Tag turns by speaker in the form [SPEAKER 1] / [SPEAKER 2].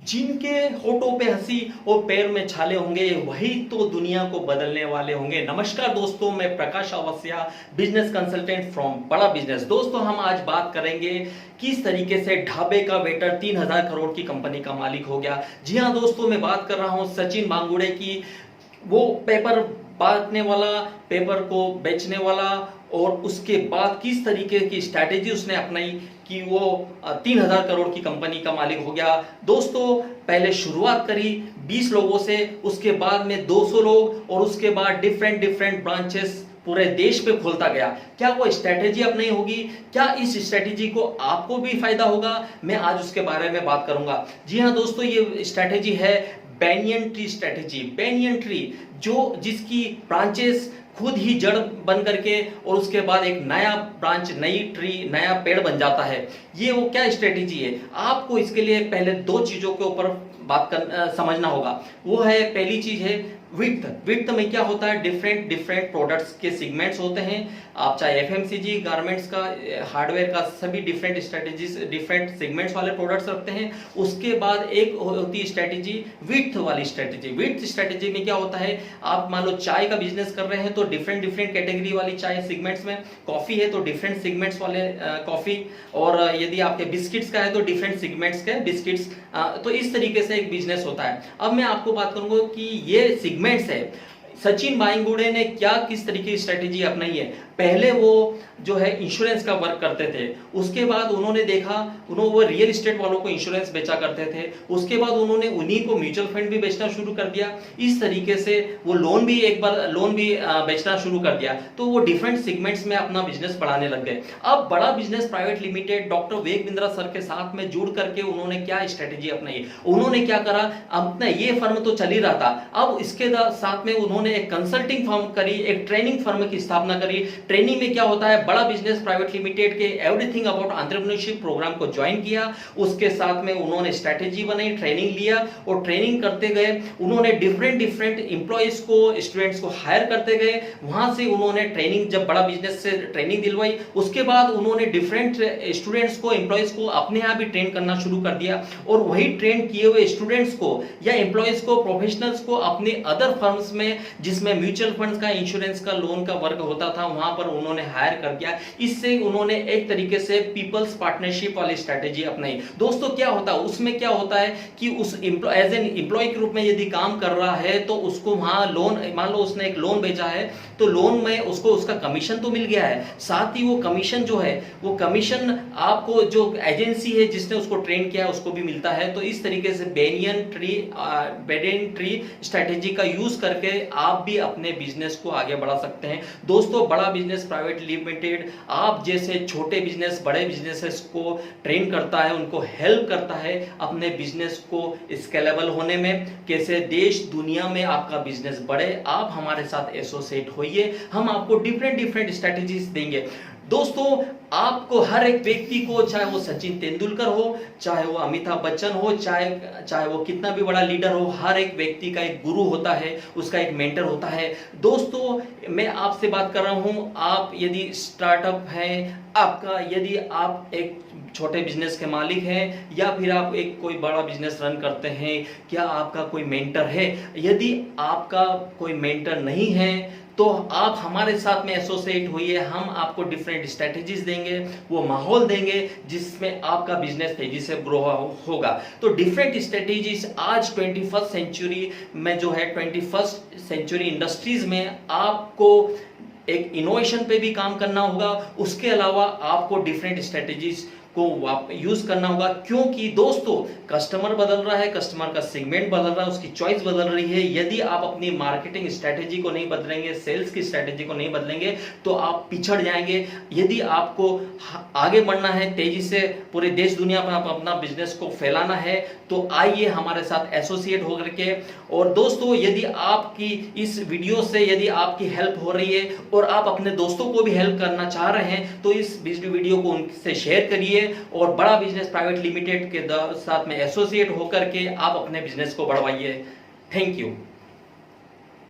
[SPEAKER 1] जिनके होठों पे हंसी और पैर में छाले होंगे वही तो दुनिया को बदलने वाले होंगे। नमस्कार दोस्तों, मैं प्रकाश अवस्थिया, बिजनेस कंसल्टेंट फ्रॉम बड़ा बिजनेस। दोस्तों, हम आज बात करेंगे किस तरीके से ढाबे का वेटर 3000 करोड़ की कंपनी का मालिक हो गया। जी हाँ दोस्तों, मैं बात कर रहा हूं सचिन बांगुड़े की। वो पेपर बांटने वाला, पेपर को बेचने वाला, और उसके बाद किस तरीके की स्ट्रैटेजी उसने अपनाई कि वो 3000 करोड़ की कंपनी का मालिक हो गया। दोस्तों, पहले शुरुआत करी 20 लोगों से, उसके बाद में 200 लोग, और उसके बाद डिफरेंट डिफरेंट ब्रांचेस पूरे देश पे खोलता गया। क्या वो स्ट्रैटेजी अपनी होगी? क्या इस स्ट्रैटेजी को आपको भी फायदा होगा? मैं आज उसके बारे में बात करूंगा। जी हाँ दोस्तों, ये स्ट्रैटेजी है banyan tree strategy. Banyan tree जो जिसकी ब्रांचेस खुद ही जड़ बन करके और उसके बाद एक नया ब्रांच, नई ट्री, नया पेड़ बन जाता है। ये वो क्या स्ट्रेटेजी है? आपको इसके लिए पहले दो चीजों के ऊपर समझना होगा। वो है, पहली चीज है विड्थ। विड्थ में क्या होता है? डिफरेंट डिफरेंट प्रोडक्ट्स के सेगमेंट्स होते हैं। आप चाहे एफएमसीजी, गारमेंट्स का, हार्डवेयर का, सभी डिफरेंट स्ट्रेटेजीज, डिफरेंट सेगमेंट्स वाले प्रोडक्ट्स रखते हैं। उसके बाद एक होती है स्ट्रेटेजी विड्थ वाली स्ट्रेटेजी। विड्थ स्ट्रेटेजी में क्या होता है? आप मान लो चाय का बिजनेस कर रहे हैं तो डिफरेंट डिफरेंट कैटेगरी वाली चाय सेगमेंट्स में, कॉफी है तो डिफरेंट सेगमेंट्स वाले कॉफी, और यदि आपके बिस्किट्स का है तो डिफरेंट सेगमेंट्स के बिस्किट्स। तो इस तरीके से एक बिजनेस होता है। अब मैं आपको बात करूंगा कि ये सेगमेंट्स है, सचिन बांगुड़े ने क्या किस तरीके की स्ट्रेटेजी अपनाई है। पहले वो जो है इंश्योरेंस का वर्क करते थे, उसके बाद उन्होंने देखा, उन्होंने वो रियल एस्टेट वालों को इंश्योरेंस बेचा करते थे, उसके बाद उन्होंने उन्हीं को म्यूचुअल फंड भी बेचना शुरू कर दिया। इस तरीके से वो लोन भी बेचना शुरू कर दिया। तो वो डिफरेंट सेगमेंट्स में अपना बिजनेस बढ़ाने लग गए। अब बड़ा business private limited doctor Vivek Bindra sir के साथ में जुड़ करके उन्होंने क्या स्ट्रेटेजी अपनाई? उन्होंने क्या करा, अपना ये फर्म तो चल ही रहा था, अब इसके साथ में उन्होंने एक कंसल्टिंग फर्म करी, एक ट्रेनिंग फर्म की स्थापना करी। ट्रेनिंग में क्या होता है? बड़ा बिजनेस प्राइवेट लिमिटेड के एवरीथिंग अबाउट एंटरप्रेन्योरशिप प्रोग्राम को ज्वाइन किया। उसके साथ में उन्होंने स्ट्रेटेजी बनाई, ट्रेनिंग लिया, और ट्रेनिंग करते गए। उन्होंने डिफरेंट डिफरेंट एम्प्लॉइज को, स्टूडेंट्स को हायर करते गए। वहां से उन्होंने ट्रेनिंग, जब बड़ा बिजनेस से ट्रेनिंग दिलवाई, उसके बाद उन्होंने डिफरेंट स्टूडेंट्स को, एम्प्लॉइज को अपने यहाँ भी ट्रेन करना शुरू कर दिया। और वही ट्रेन किए हुए स्टूडेंट्स को या एम्प्लॉइज को, प्रोफेशनल्स को अपने अदर फर्म्स में, जिसमें म्यूचुअल फंड्स का, इंश्योरेंस का, लोन का वर्क होता था, वहां पर उन्होंने हायर कर दिया। इससे उन्होंने एक तरीके से पीपल्स पार्टनरशिप वाली स्ट्रेटेजी अपनाई। दोस्तों, क्या होता है उसमें? क्या होता है कि उस एज एन एम्प्लॉय के रूप में यदि काम कर रहा है तो उसको वहां लोन, मान लो उसने एक लोन भेजा है तो लोन में उसको उसका कमीशन तो मिल गया है, साथ ही वो कमीशन जो है, वो कमीशन आपको जो एजेंसी है जिसने उसको ट्रेन किया उसको भी मिलता है। तो इस तरीके से बैनियन ट्री स्ट्रेटेजी का यूज करके आप भी अपने बिजनेस को आगे बढ़ा सकते हैं। दोस्तों, बड़ा बिजनेस प्राइवेट लिमिटेड आप जैसे छोटे बिजनेस, बड़े बिजनेसेस को ट्रेन करता है, उनको हेल्प करता है अपने बिजनेस को स्केलेबल होने में, कैसे देश दुनिया में आपका बिजनेस बढ़े। आप हमारे साथ एसोसिएट होइए, हम आपको डिफरेंट डिफरेंट स्ट्रेटेजीज देंगे। दोस्तों, आपको हर एक व्यक्ति को, चाहे वो सचिन तेंदुलकर हो, चाहे वो अमिताभ बच्चन हो, चाहे वो कितना भी बड़ा लीडर हो, हर एक व्यक्ति का एक गुरु होता है, उसका एक मेंटर होता है। दोस्तों, मैं आपसे बात कर रहा हूं, आप यदि स्टार्टअप हैं आपका, यदि आप एक छोटे बिजनेस के मालिक हैं, या फिर आप एक कोई बड़ा बिजनेस रन करते हैं, क्या आपका कोई मेंटर है? यदि आपका कोई मेंटर नहीं है तो आप हमारे साथ में एसोसिएट होइए। हम आपको डिफरेंट स्ट्रेटेजीज देंगे, वो माहौल देंगे जिसमें आपका बिजनेस तेजी से ग्रो होगा। तो डिफरेंट स्ट्रेटेजीज आज 21st सेंचुरी में जो है, 21st सेंचुरी इंडस्ट्रीज में आपको एक इनोवेशन पे भी काम करना होगा। उसके अलावा आपको डिफरेंट स्ट्रेटेजीज को यूज करना होगा, क्योंकि दोस्तों कस्टमर बदल रहा है, कस्टमर का सेगमेंट बदल रहा है, उसकी चॉइस बदल रही है। यदि आप अपनी मार्केटिंग स्ट्रेटेजी को नहीं बदलेंगे, सेल्स की स्ट्रेटेजी को नहीं बदलेंगे तो आप पिछड़ जाएंगे। यदि आपको आगे बढ़ना है, तेजी से पूरे देश दुनिया में आप अपना बिजनेस को फैलाना है, तो आइए हमारे साथ एसोसिएट होकर के। और दोस्तों, यदि आपकी इस वीडियो से यदि आपकी हेल्प हो रही है और आप अपने दोस्तों को भी हेल्प करना चाह रहे हैं तो इस वीडियो को उनसे शेयर करिए, और बड़ा बिजनेस प्राइवेट लिमिटेड के साथ में एसोसिएट होकर के आप अपने बिजनेस को बढ़वाइए। Thank you.